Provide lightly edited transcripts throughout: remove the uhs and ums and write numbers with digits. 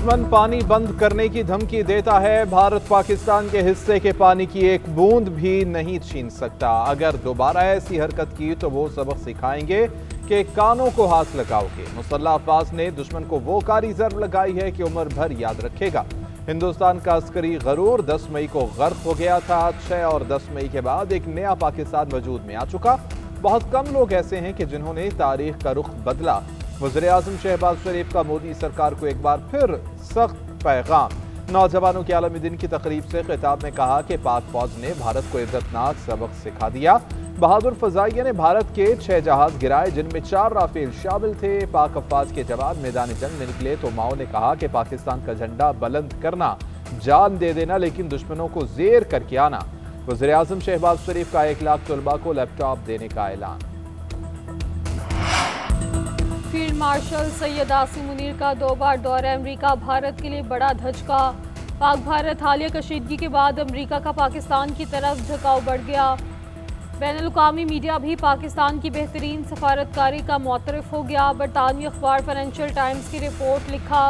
दुश्मन पानी बंद करने की धमकी देता है। भारत पाकिस्तान के हिस्से के पानी की एक बूंद भी नहीं छीन सकता। अगर दोबारा ऐसी हरकत की तो वो सबक सिखाएंगे कि कानों को हाथ लगाओगे। मुसल्लह अब्बास ने दुश्मन को वो कारी जर्ब लगाई है कि उम्र भर याद रखेगा। हिंदुस्तान का अस्करी गरूर 10 मई को गर्क हो गया था। 6 और 10 मई के बाद एक नया पाकिस्तान वजूद में आ चुका। बहुत कम लोग ऐसे हैं कि जिन्होंने तारीख का रुख बदला। वज़ीर-ए-आज़म शहबाज शरीफ का मोदी सरकार को एक बार फिर सख्त पैगाम। नौजवानों के आलमी दिन की तकरीब से खिताब में कहा कि पाक फौज ने भारत को इज्जतनाक सबक सिखा दिया। बहादुर फजाइया ने भारत के 6 जहाज गिराए, जिनमें 4 राफेल शामिल थे। पाक अफवाज के जवाब मैदान जंग में निकले तो माओ ने कहा कि पाकिस्तान का झंडा बुलंद करना, जान दे देना, लेकिन दुश्मनों को जेर करके आना। वज़ीर-ए-आज़म शहबाज शरीफ का 1 लाख तलबा को लैपटॉप देने का ऐलान। फील्ड मार्शल सैयद आसिम मुनीर का 2 बार दौरा अमेरिका भारत के लिए बड़ा धचका। पाक भारत हालिया कशीदगी के बाद अमेरिका का पाकिस्तान की तरफ झुकाव बढ़ गया। बैनुल-अक़वामी मीडिया भी पाकिस्तान की बेहतरीन सफारतकारी का मुतरफ हो गया। बरतानवी अखबार फाइनेंशियल टाइम्स की रिपोर्ट लिखा,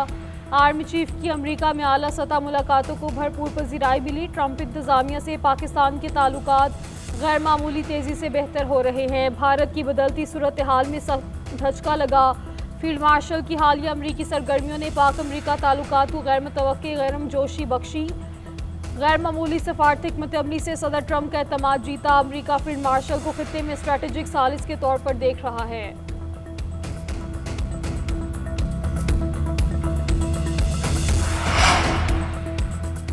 आर्मी चीफ की अमेरिका में आला सतह मुलाकातों को भरपूर पजीराई मिली। ट्रंप इंतजामिया से पाकिस्तान के ताल्लुकात गैर मामूली तेज़ी से बेहतर हो रहे हैं। भारत की बदलती सूरत हाल में सख्त धचका लगा। फील्ड मार्शल की हालिया अमरीकी सरगर्मियों ने पाक अमरीका ताल्लुकात को गैर मुतवक्की गर्मजोशी बख्शी। गैर मामूली सफारती हिकमत-ए-अमली से सदर ट्रंप का एतमाद जीता। अमरीका फील्ड मार्शल को खित्ते में स्ट्रेटेजिक सालिस के तौर पर देख रहा है।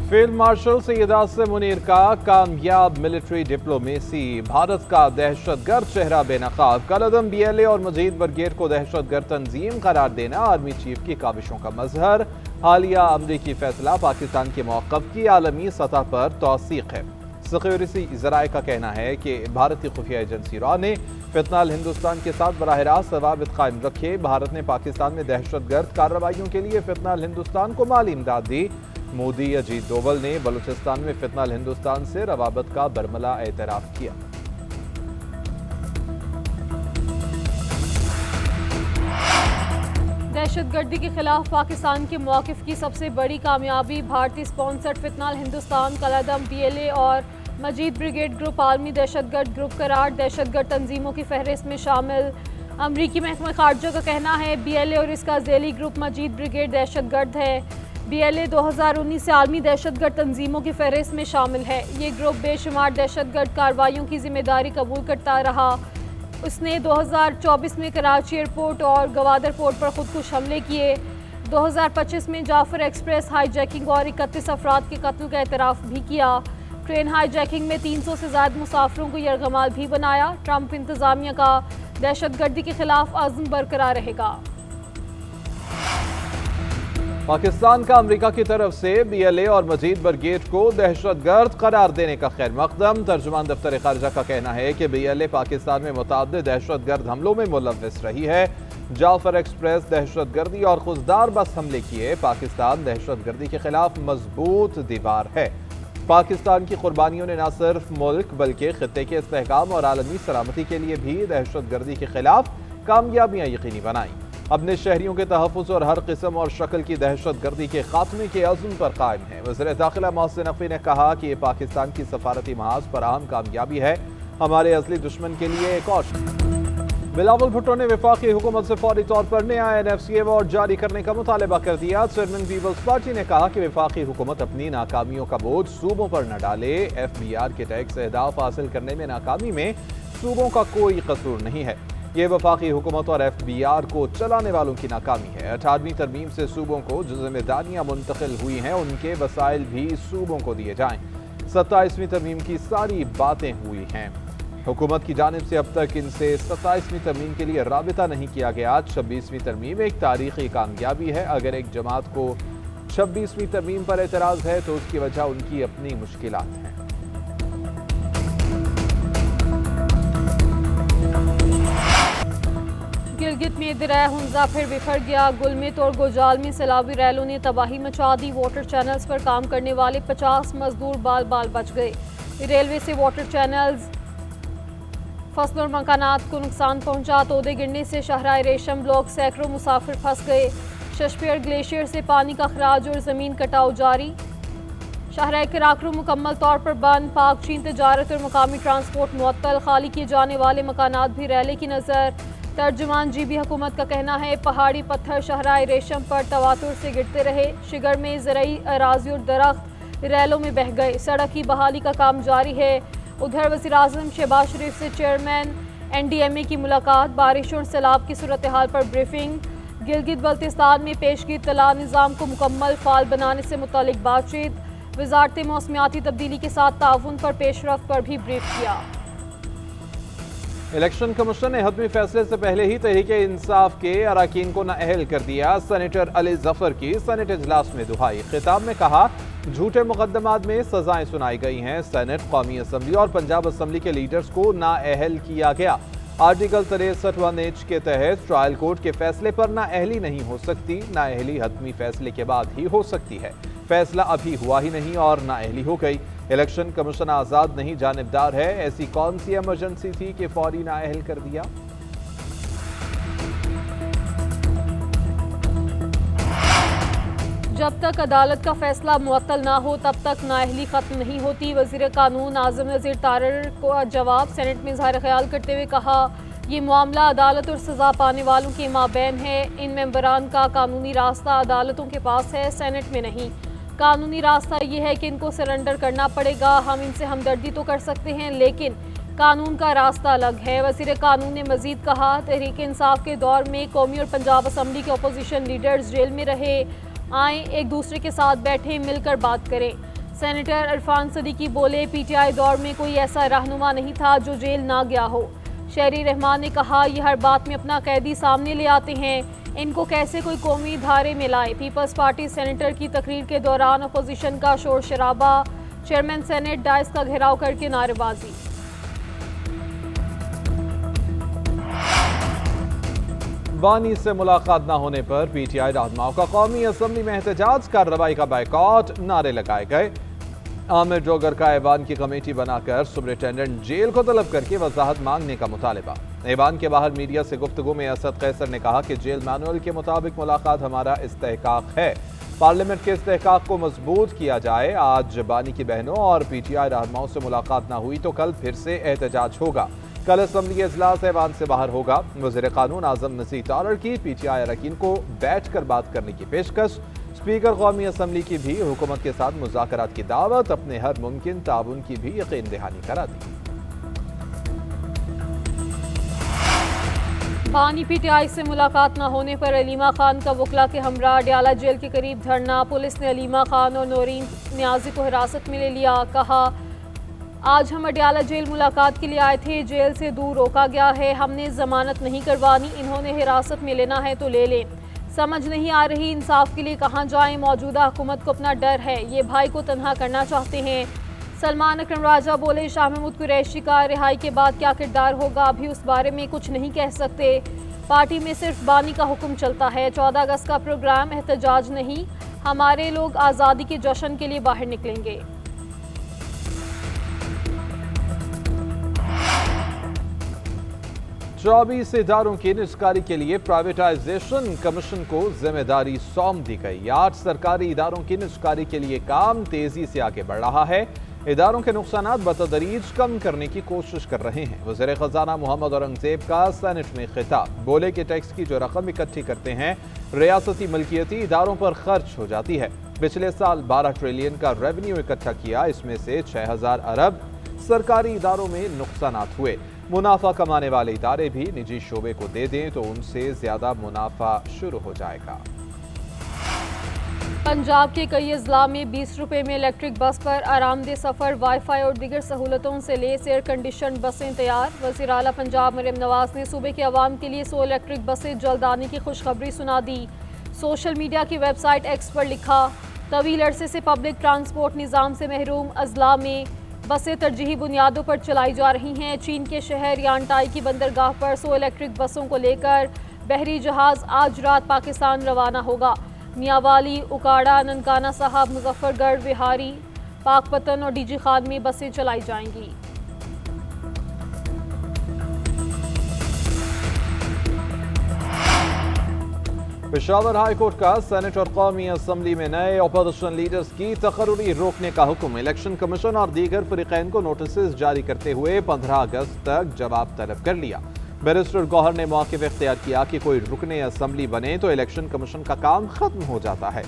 फील्ड मार्शल सैयद आसिम मुनीर का कामयाब मिलिट्री डिप्लोमेसी। भारत का दहशतगर्द चेहरा बेनकाब। कलअदम BLA और मजीद ब्रिगेड को दहशतगर्द तंजीम करार देना आर्मी चीफ की काविशों का मजहर। हालिया अमरीकी फैसला पाकिस्तान के मौक़िफ़ की आलमी सतह पर तौसीक़ है। सिक्योरिटी ज़राए का कहना है कि भारतीय खुफिया एजेंसी रॉ ने फितनाल हिंदुस्तान के साथ बराह रास्त रवाबित कायम रखे। भारत ने पाकिस्तान में दहशतगर्द कार्रवाइयों के लिए फितनाल हिंदुस्तान को माली इमदाद दी। मोदी अजीत डोवल ने बलूचिस्तान में फितनाल हिंदुस्तान से रवाबत का बरमला एतराफ़ किया। दहशतगर्दी के खिलाफ पाकिस्तान के मौक़िफ़ की सबसे बड़ी कामयाबी। भारतीय स्पॉन्सर्ड फितनाल हिंदुस्तान, कलअदम BLA और मजीद ब्रिगेड ग्रुप आलमी दहशतगर्द ग्रुप करार, दहशतगर्द तंजीमों की फहरिस्त में शामिल। अमरीकी महकमा खारजा का कहना है BLA और इसका झेली ग्रुप मजीद ब्रिगेड दहशतगर्द है। BLA 2019 से आलमी दहशतगर्द तंजीमों की फहरिस्त में शामिल है। ये ग्रुप बेशुमार दहशतगर्द कार्रवाइयों की जिम्मेदारी कबूल करता रहा। उसने 2024 में कराची एयरपोर्ट और गवादर पोर्ट पर खुदकुश हमले किए। 2025 में जाफर एक्सप्रेस हाईजैकिंग और 31 अफराद के कत्ल का एतराफ़ भी किया। ट्रेन हाईजैकिंग में 300 से ज़्यादा मुसाफिरों को यरगमाल भी बनाया। ट्रंप इंतज़ामिया का दहशतगर्दी के खिलाफ अज़्म बरकरार रहेगा। पाकिस्तान का अमेरिका की तरफ से BLA और मजीद ब्रिगेड को दहशतगर्द करार देने का खैर मकदम। तर्जुमान दफ्तर खारजा का कहना है कि BLA पाकिस्तान में मुतअद्दिद दहशतगर्द हमलों में मुलव्वस रही है। जाफर एक्सप्रेस दहशतगर्दी और खुजदार बस हमले किए। पाकिस्तान दहशतगर्दी के खिलाफ मजबूत दीवार है। पाकिस्तान की कुर्बानियों ने न सिर्फ मुल्क बल्कि खित्ते के इस्तेहकाम और आलमी सलामती के लिए भी दहशतगर्दी के खिलाफ कामयाबियाँ यकीनी बनाई। अपने शहरियों के तहफ़्फ़ुज़ और हर किस्म और शक्ल की दहशतगर्दी के खात्मे के अज़्म पर कायम है। वज़ीर दाखिला मोहसिन नकवी ने कहा कि ये पाकिस्तान की सफारती महाज पर अहम कामयाबी है। हमारे असली दुश्मन के लिए एक और। बिलावल भुट्टो ने वफाकी हुकूमत से फौरी तौर पर नया NFCA अवार्ड जारी करने का मुतालबा कर दिया। चेयरमैन पीपल्स पार्टी ने कहा कि वफाकी हुकूमत अपनी नाकामियों का बोझ सूबों पर न डाले। FBR के टैक्स अहदाफ हासिल करने में नाकामी में सूबों का कोई कसूर नहीं है। ये वफाकी हुकूमत और FBR को चलाने वालों की नाकामी है। 18वीं तरमीम से सूबों को जो जिम्मेदारियाँ मुंतकिल हुई हैं उनके वसाइल भी सूबों को दिए जाएँ। 27वीं तरमीम की सारी बातें हुई हैं। हुकूमत की जानिब से अब तक इनसे 27वीं तरमीम के लिए राबिता नहीं किया गया। 26वीं तरमीम एक तारीखी कामयाबी है। अगर एक जमात को 26वीं तरमीम पर एतराज़ है तो उसकी वजह उनकी अपनी मुश्किलात हैं। गिलगित में दरिया हुंजा फिर बिखर गया। गुलमित और गोजाल में सैलाबी रैलों ने तबाही मचा दी। वाटर चैनल्स पर काम करने वाले 50 मजदूर बाल बाल बच गए। रेलवे से वाटर चैनल्स फसलों और मकानात को नुकसान पहुंचा। तोदे गिरने से शहराए रेशम ब्लॉक सैकड़ों मुसाफिर फंस गए। शशपेयर ग्लेशियर से पानी का खराज और ज़मीन कटाव जारी। शाहराह कराकरू मुकम्मल तौर पर बंद। पाक चीन तजारत और मकामी ट्रांसपोर्ट मुअत्तल। खाली किए जाने वाले मकानात भी रैले की नज़र। तर्जुमान GB हुकूमत का कहना है पहाड़ी पत्थर शाहराह रेशम पर तवातुर से गिरते रहे। शिगर में ज़रई अराजी और दरख्त रैलों में बह गए। सड़क की बहाली का काम जारी है। उधर वज़ीर आज़म शहबाज शरीफ से चेयरमैन NDMA की मुलाकात। बारिश और सैलाब की सूरत हाल पर ब्रीफिंग। गिलगित बल्तिस्तान में पेशगी तला निज़ाम को मुकम्मल फाल बनाने से मुतालिक बातचीत। वज़ारत मौसमियाती तब्दीली के साथ ताउन पर पेशरफ्त पर भी ब्रीफ किया। इलेक्शन कमीशन ने हतमी फैसले से पहले ही तहरीक इंसाफ के अरकान को नाअहल कर दिया। सेनेटर अली जफर की सेनेट इजलास में दुहाई। खिताब में कहा झूठे मुकदमात में सजाएं सुनाई गई हैं। सेनेट, कौमी असम्बली और पंजाब असम्बली के लीडर्स को नाअहल किया गया। आर्टिकल 63(1)H के तहत ट्रायल कोर्ट के फैसले पर नाअहली नहीं हो सकती। नाअहली हतमी फैसले के बाद ही हो सकती है। फैसला अभी हुआ ही नहीं और नाअहली हो गई। इलेक्शन कमीशन आजाद नहीं जानिबदार है। ऐसी कौन सी इमरजेंसी थी कि फौरी नाअहल कर दिया? जब तक अदालत का फैसला मुअत्तल ना हो तब तक नाअहली खत्म नहीं होती। वज़ीर कानून आज़म नज़ीर तारर को जवाब। सेनेट में इज़हार ख्याल करते हुए कहा ये मामला अदालत और सज़ा पाने वालों के माबैन है। इन मेंबरान का कानूनी रास्ता अदालतों के पास है, सेनेट में नहीं। कानूनी रास्ता ये है कि इनको सरेंडर करना पड़ेगा। हम इनसे हमदर्दी तो कर सकते हैं लेकिन कानून का रास्ता अलग है। वज़ीर कानून ने मज़ीद कहा तहरीक इंसाफ के दौर में कौमी और पंजाब असम्बली के अपोजिशन लीडर्स जेल में रहे। आए एक दूसरे के साथ बैठे मिलकर बात करें। सेनेटर इरफान सदीकी बोले PTI दौर में कोई ऐसा रहनुमा नहीं था जो जेल ना गया हो। शहरी रहमान ने कहा ये हर बात में अपना कैदी सामने ले आते हैं, इनको कैसे कोई कौमी धारे में लाए। पीपल्स पार्टी सेनेटर की तकरीर के दौरान अपोजिशन का शोर शराबा। चेयरमैन सेनेट डाइस का घेराव करके नारेबाजी। बानी से मुलाकात न होने पर PTI रहनुमाओं का कौमी असम्बली में एहतजाज। कार्रवाई का बायकॉट, नारे लगाए गए। आमिर जोगर का ऐवान की कमेटी बनाकर सुपरिटेंडेंट जेल को तलब करके वजाहत मांगने का मुतालबा। ऐवान के बाहर मीडिया से गुफ्तगू में असद कैसर ने कहा कि जेल मैनुअल के मुताबिक मुलाकात हमारा इस्तेहकाक है। पार्लियामेंट के इस्तेहकाक को मजबूत किया जाए। आज बानी की बहनों और PTI रहनुमाओं से मुलाकात न हुई तो कल फिर से एहतजाज होगा। कल असम्बली इजलास ऐवान से बाहर होगा। वज़ीर कानून आज़म नज़ीर तारर की PTI अरकान को बैठ कर बात करने की पेशकश। स्पीकर कौमी असम्बली की भी हुकूमत के साथ मुज़ाकरात की दावत। अपने हर मुमकिन ताउन की भी यकीन दहानी करा दी। बानी PTI से मुलाकात न होने पर अलीमा खान का वकला के हमरा अडयाला जेल के करीब धरना। पुलिस ने अलीमा खान और नौरीन न्याजी को हिरासत में ले लिया। कहा आज हम अडयाला जेल मुलाकात के लिए आए थे, जेल से दूर रोका गया है। हमने जमानत नहीं करवानी, इन्होंने हिरासत में लेना है तो ले लें। समझ नहीं आ रही इंसाफ के लिए कहाँ जाएं। मौजूदा हुकूमत को अपना डर है, ये भाई को तन्हा करना चाहते हैं। सलमान अकरम राजा बोले शाह महमूद कुरैशी का रिहाई के बाद क्या किरदार होगा अभी उस बारे में कुछ नहीं कह सकते। पार्टी में सिर्फ बानी का हुक्म चलता है। 14 अगस्त का प्रोग्राम एहतजाज नहीं, हमारे लोग आज़ादी के जश्न के लिए बाहर निकलेंगे। चौबीस इदारों की निजकारी के लिए प्राइवेटाइजेशन कमीशन को जिम्मेदारी सौंप दी गई। 8 सरकारी इदारों की निजकारी के लिए काम तेजी से आगे बढ़ रहा है। इदारों के नुकसानात बतदरीज कम करने की कोशिश कर रहे हैं। वज़ीर ख़ज़ाना मोहम्मद औरंगज़ेब का सेनेट में खिताब। बोले कि टैक्स की जो रकम इकट्ठी करते हैं रियासती मल्कियती इदारों पर खर्च हो जाती है। पिछले साल 12 ट्रिलियन का रेवेन्यू इकट्ठा किया, इसमें से 6000 अरब सरकारी इदारों में नुकसानात हुए। मुनाफा कमाने वाले इदारे भी निजी शोबे को दे दें तो उनसे ज्यादा मुनाफा शुरू हो जाएगा। पंजाब के कई अजला में 20 रुपए में इलेक्ट्रिक बस पर आरामदेह सफ़र, वाईफाई और दीगर सहूलतों से लेस एयर कंडीशन बसें तैयार। वज़ीर आला पंजाब मरियम नवाज ने सूबे के अवाम के लिए 100 इलेक्ट्रिक बसें जल्द आने की खुशखबरी सुना दी। सोशल मीडिया की वेबसाइट एक्स पर लिखा तवील अरसे से पब्लिक ट्रांसपोर्ट निज़ाम से महरूम अजला में बसें तरजीही बुनियादों पर चलाई जा रही हैं। चीन के शहर यांटाई की बंदरगाह पर 100 इलेक्ट्रिक बसों को लेकर बहरी जहाज़ आज रात पाकिस्तान रवाना होगा। मियावाली, उकाड़ा, ननकाना साहब, मुजफ्फरगढ़, विहारी, पाकपतन और DG खान में बसें चलाई जाएंगी। पेशावर हाई कोर्ट का सेनेट और कौमी असम्बली में नए अपोजिशन लीडर्स की तकर्री रोकने का हुक्म। इलेक्शन कमीशन और दीगर फरीकैन को नोटिस जारी करते हुए 15 अगस्त तक जवाब तलब कर लिया। बैरिस्टर गौहर ने मौक़िफ़ इख्तियार किया कि कोई रुकने असम्बली बने तो इलेक्शन कमीशन का काम खत्म हो जाता है।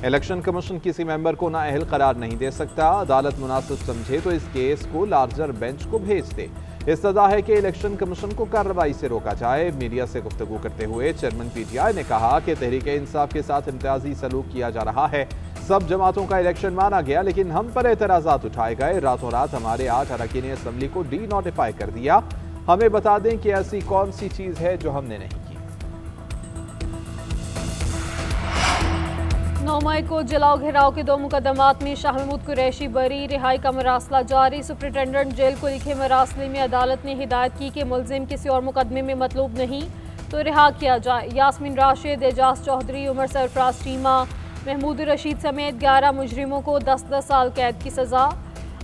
इलेक्शन कमीशन किसी मेंबर को नाअहल करार नहीं दे सकता। अदालत मुनासिब समझे तो इस केस को लार्जर बेंच को भेज दे। इस्तदा है कि इलेक्शन कमीशन को कार्रवाई से रोका जाए। मीडिया से गुफ्तगू करते हुए चेयरमैन PTI ने कहा कि तहरीक इंसाफ के साथ इम्तियाजी सलूक किया जा रहा है। सब जमातों का इलेक्शन माना गया, लेकिन हम पर एतराज़ात उठाए गए। रातों रात हमारे 8 अरकान असम्बली को डी-नोटिफाई कर दिया। हमें बता दें कि ऐसी कौन सी चीज़ है जो हमने नहीं की। 9 मई को जलाओ घेराव के 2 मुकदमात में शाह महमूद कुरैशी बरी, रिहाई का मरासला जारी। सुप्रिंटेंडेंट जेल को लिखे मरासले में अदालत ने हिदायत की कि मुलजिम किसी और मुकदमे में मतलूब नहीं तो रिहा किया जाए। यास्मीन राशिद, एजाज चौधरी, उमर सरफराज टीमा, महमूद रशीद समेत 11 मुजरिमों को 10-10 साल कैद की सज़ा।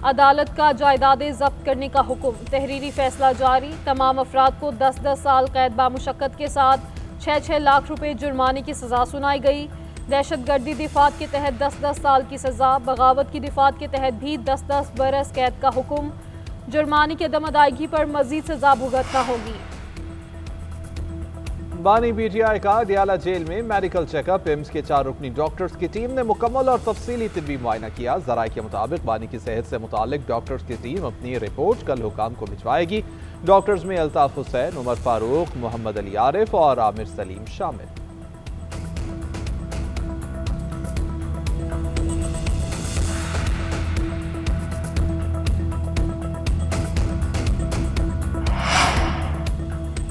अदालत का जायदादें जब्त करने का हुक्म। तहरीरी फैसला जारी। तमाम अफराद को 10-10 साल कैद बामुशक्कत के साथ 6-6 लाख रुपए जुर्माने की सज़ा सुनाई गई। दहशतगर्दी दिफात के तहत 10-10 साल की सज़ा। बगावत की दिफात के तहत भी 10-10 बरस कैद का हुक्म। जुर्माने की अदम अदायगी पर मजीद सज़ा भुगतना होगी। बानी PTI का दियाला जेल में मेडिकल चेकअप। एम्स के 4 रुकनी डॉक्टर्स की टीम ने मुकम्मल और तफसीली तिब्बी मुआयना किया। ज़राए के मुताबिक बानी की सेहत से मुतालिक डॉक्टर्स की टीम अपनी रिपोर्ट कल हुकाम को भिजवाएगी। डॉक्टर्स में अल्ताफ हुसैन, उमर फारूक, मोहम्मद अली आरिफ और आमिर सलीम शामिल।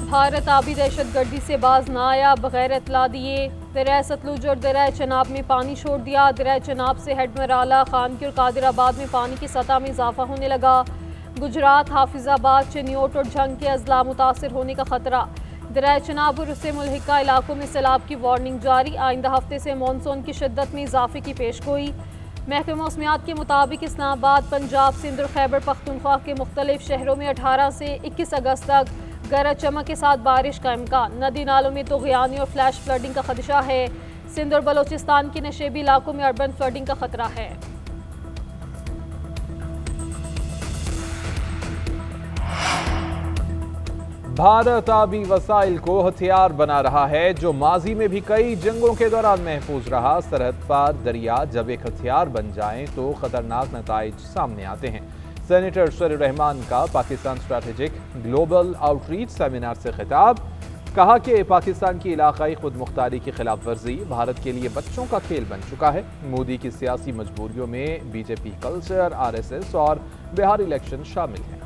भारत आबी दहशतगर्दी से बाज ना आया, बगैर इतला दिए दरिया सतलुज और दरिया चनाब में पानी छोड़ दिया। दरिया चनाब से हेडमराला, खानकी और कादिराबाद में पानी की सतह में इजाफा होने लगा। गुजरात, हाफिजाबाद, चिन्योट और झंग के अजला मुतासर होने का खतरा। दरिया चनाब और उससे मुल्हिका इलाकों में सैलाब की वार्निंग जारी। आइंदा हफ्ते से मानसून की शिद्दत में इजाफे की पेशगोई। महकमा मौसमियात के मुताबिक इस्लामाबाद, पंजाब, सिंध और खैबर पख्तूनख्वा के मुख्तलिफ शहरों में 18 से 21 अगस्त तक गरज चमक के साथ बारिश का इम्कान। नदी नालों में तूग़यानी और फ्लैश फ्लडिंग का खदशा है। सिंध और बलोचिस्तान के नशेबी इलाकों में अर्बन फ्लडिंग का खतरा है। भारत आबी वसाइल को हथियार बना रहा है, जो माजी में भी कई जंगों के दौरान महफूज रहा। सरहद पार दरिया जब एक हथियार बन जाएं तो खतरनाक नताइज सामने आते हैं। सेनेटर शरीर रहमान का Pakistan strategic global outreach seminar से खिताब। कहा कि पाकिस्तान की इलाकाई खुद मुख्तारी की खिलाफ वर्जी भारत के लिए बच्चों का खेल बन चुका है। मोदी की सियासी मजबूरियों में BJP कल्चर, RSS और बिहार इलेक्शन शामिल है।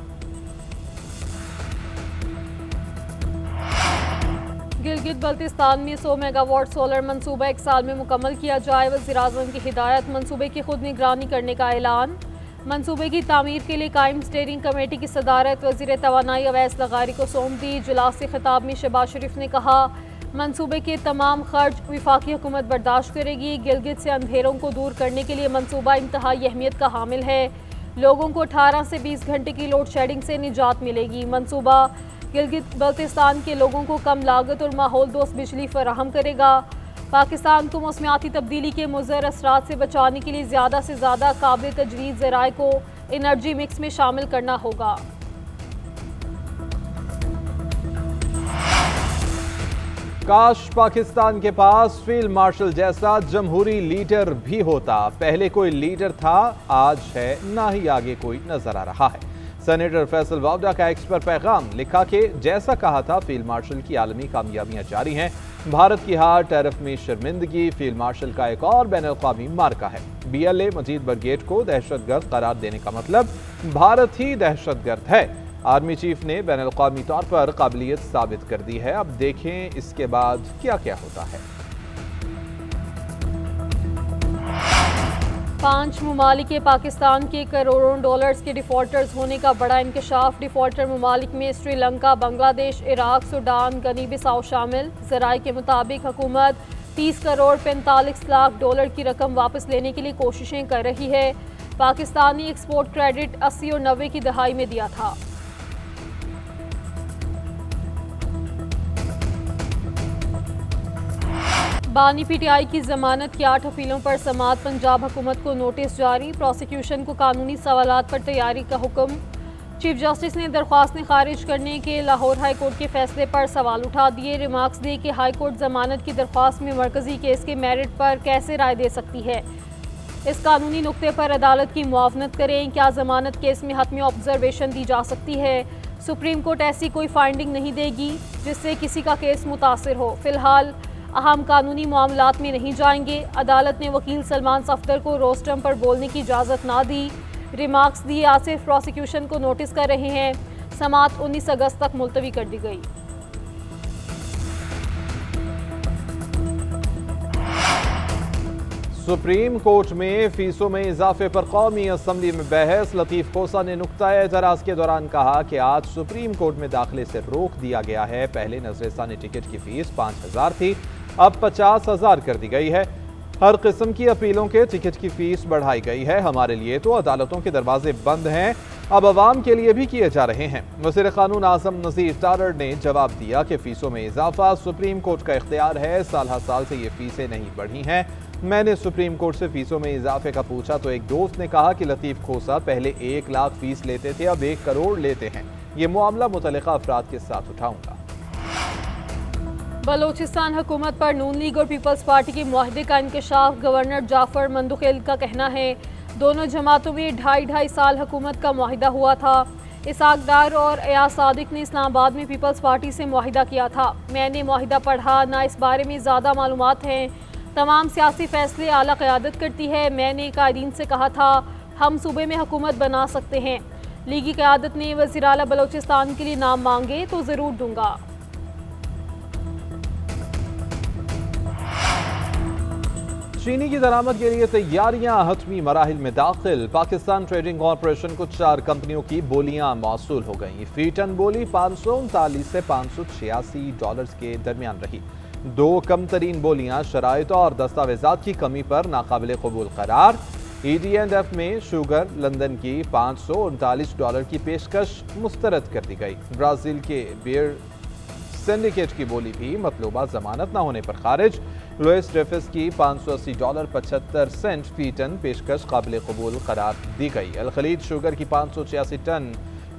गिलगित बल्तिस्तान में 100 मेगावाट सोलर मंसूबा 1 साल में मुकम्मल किया जाए। वज़ीर-ए-आज़म की हिदायत। मंसूबे की खुद निगरानी करने का ऐलान। मंसूबे की तामीर के लिए कायम स्टीयरिंग कमेटी की सदारत वज़ीर तवानाई अवैस लगारी को सौंप दी। इजलास से खिताब में शहबाज शरीफ ने कहा, मंसूबे के तमाम खर्च विफाकी हुकूमत बर्दाश्त करेगी। गिलगित से अंधेरों को दूर करने के लिए मंसूबा इंतहाई अहमियत का हामिल है। लोगों को 18 से 20 घंटे की लोड शेडिंग से निजात मिलेगी। मंसूबा गिलगित बल्तिस्तान के लोगों को कम लागत और माहौल दोस्त बिजली फराहम करेगा। पाकिस्तान को मौसमियाती तब्दीली के मुज़र असरात से बचाने के लिए ज़्यादा से ज़्यादा काबिल तजवीज़ ज़राए को एनर्जी मिक्स में शामिल करना होगा। काश पाकिस्तान के पास फील्ड मार्शल जैसा जमहूरी लीडर भी होता। पहले कोई लीडर था, आज है, ना ही आगे कोई नजर आ रहा है। सेनेटर फैसल वावडा का एक्स पर पैगाम। लिखा कि जैसा कहा था, फील्ड मार्शल की आलमी कामयाबियां जारी हैं। भारत की हार, टैरिफ में शर्मिंदगी, फील्ड मार्शल का एक और बैनुल-अक़वामी मार्का है। BLA मजीद ब्रिगेड को दहशतगर्द करार देने का मतलब भारत ही दहशतगर्द है। आर्मी चीफ ने बैनुल-अक़वामी तौर पर काबिलियत साबित कर दी है। अब देखें इसके बाद क्या क्या होता है। 5 ममालिक के पाकिस्तान के करोड़ों डॉलर्स के डिफॉल्टर्स होने का बड़ा इंकशाफ। डिफॉल्टर ममालिक में श्रीलंका, बांग्लादेश, इराक, सूडान, गनी बिसाऊ शामिल। ज़राए के मुताबिक हुकूमत 30 करोड़ 45 लाख डॉलर की रकम वापस लेने के लिए कोशिशें कर रही है। पाकिस्तानी एक्सपोर्ट क्रेडिट 80 और 90 की दहाई में दिया था। बानी पीटीआई की जमानत की 8 अपीलों पर समाअत, पंजाब हुकूमत को नोटिस जारी, प्रोसिक्यूशन को कानूनी सवालात पर तैयारी का हुक्म। चीफ जस्टिस ने दरख्वास्तें खारिज करने के लाहौर हाई कोर्ट के फैसले पर सवाल उठा दिए। रिमार्क्स दिए कि हाई कोर्ट जमानत की दरख्वास्त में मरकजी केस के मेरिट पर कैसे राय दे सकती है। इस कानूनी नुक्ते पर अदालत की मुआवनत करें। क्या जमानत केस में हतमी ऑब्जर्वेशन दी जा सकती है? सुप्रीम कोर्ट ऐसी कोई फाइंडिंग नहीं देगी जिससे किसी का केस मुतासिर हो। फिलहाल अहम कानूनी मामलात में नहीं जाएंगे। अदालत ने वकील सलमान सफदर को रोस्टम पर बोलने की इजाज़त ना दी। रिमार्क्स दिए आसिफ प्रोसिक्यूशन को नोटिस कर रहे हैं। समाअत 19 अगस्त तक मुलतवी कर दी गई। सुप्रीम कोर्ट में फीसों में इजाफे पर कौमी असम्बली में बहस। लतीफ खोसा ने नुक्ता एतराज़ के दौरान कहा कि आज सुप्रीम कोर्ट में दाखिले से रोक दिया गया है। पहले नजरसानी टिकट की फीस 5,000 थी, अब 50,000 कर दी गई है। हर किस्म की अपीलों के टिकट की फीस बढ़ाई गई है। हमारे लिए तो अदालतों के दरवाजे बंद हैं, अब अवाम के लिए भी किए जा रहे हैं। वज़ीर क़ानून आज़म नज़ीर तारड़ ने जवाब दिया कि फीसों में इजाफा सुप्रीम कोर्ट का इख्तियार है। साल हर साल से ये फीसें नहीं बढ़ी हैं। मैंने सुप्रीम कोर्ट से फीसों में इजाफे का पूछा तो एक दोस्त ने कहा कि लतीफ खोसा पहले 1 लाख फीस लेते थे, अब 1 करोड़ लेते हैं। ये मामला मुतल्लिका अफराद के साथ उठाऊंगा। बलोचिस्तान हुकूमत पर नून लीग और पीपल्स पार्टी के मुआहदे का इंकशाफ। गवर्नर जाफर मंदुखेल का कहना है दोनों जमातों में 2.5 साल हुकूमत का मुआहदा हुआ था। इसाक डार और एयाज सादिक ने इस्लामाबाद में पीपल्स पार्टी से मुआहदा किया था। मैंने मुआहदा पढ़ा, ना इस बारे में ज़्यादा मालूमात हैं। तमाम सियासी फैसले आला क़यादत करती है। मैंने कायदीन से कहा था हम सूबे में हुकूमत बना सकते हैं। लीगी क़यादत ने वज़ीर आला बलोचिस्तान के लिए नाम मांगे तो ज़रूर दूंगा। चीनी की दरामद के लिए तैयारियां हतमी मराहिल में दाखिल। पाकिस्तान ट्रेडिंग कॉरपोरेशन को 4 कंपनियों की बोलियां मौसूल हो गई। फी टन बोली 539 से $586 के दरमियान रही। 2 कम तरीन बोलियां शराइत और दस्तावेजात की कमी पर नाकाबिल कबूल करार। ED&F में शुगर लंदन की $539 की पेशकश मुस्तरद कर दी गई। ब्राज़ील के बियर सिंडिकेट की बोली भी मतलूबा जमानत न होने पर खारिज। लुइस ड्रेफिस की $580.75 फी टन पेशकश काबिल कबूल करार दी गई। अल खलीज शुगर की 586 टन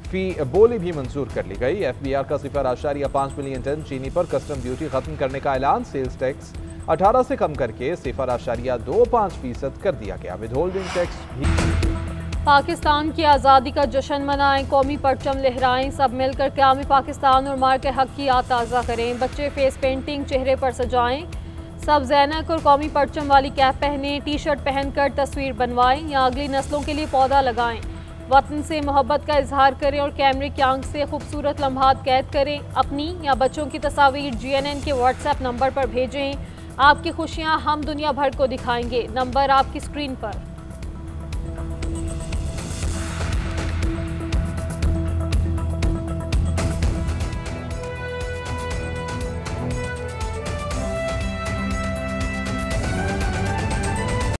फी बोली भी मंजूर कर ली गई। FBR का 0.5 मिलियन टन चीनी पर कस्टम ड्यूटी खत्म करने का ऐलान। सेल्स टैक्स 18 से कम करके 0.25% कर दिया गया। विदहोल्डिंग टैक्स भी। पाकिस्तान की आज़ादी का जश्न मनाएं, कौमी परचम लहराएं, सब मिलकर क़याम पाकिस्तान और मार के हक की याद ताज़ा करें। बच्चे फेस पेंटिंग चेहरे पर सजाएं, सब ज़ैनक और कौमी परचम वाली कैप पहने, टी शर्ट पहनकर तस्वीर बनवाएं या अगली नस्लों के लिए पौधा लगाएं। वतन से मोहब्बत का इजहार करें और कैमरे की आंख से खूबसूरत लम्हात कैद करें। अपनी या बच्चों की तस्वीर GNN के WhatsApp नंबर पर भेजें। आपकी खुशियाँ हम दुनिया भर को दिखाएंगे। नंबर आपकी स्क्रीन पर।